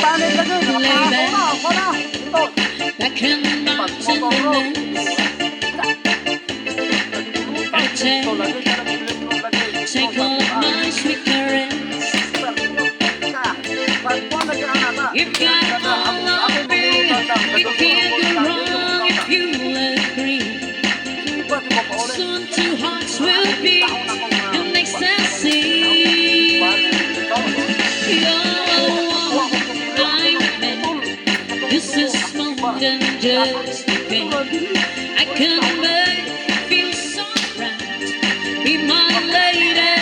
Paano ilagay? Ako na. Ito. Back in the mountains, take all of my sweet caress. You've got all of me. It can't go wrong if you agree. Soon two hearts will be in ecstasy. You're one I'm meant. This is more than just a game. I can make you feel so right. Be my lady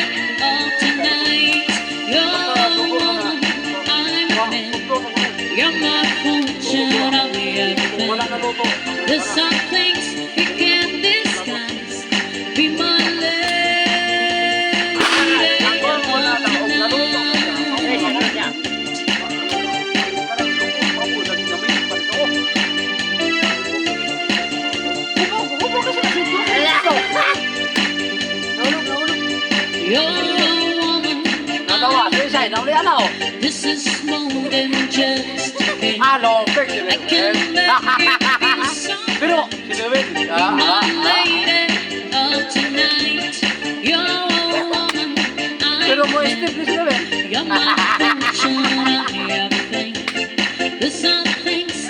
of tonight. You're one I'm meant. You're my fortune, I'll be everything. There's some things you can't disguise. Be my lady of tonight. You're a woman, this is more than just a game. I can make you feel so Pero, my lady of tonight. You're a woman, pero I'm mo meant. Steve, please Lewin. You're my fortune, I'll be everything. There's some things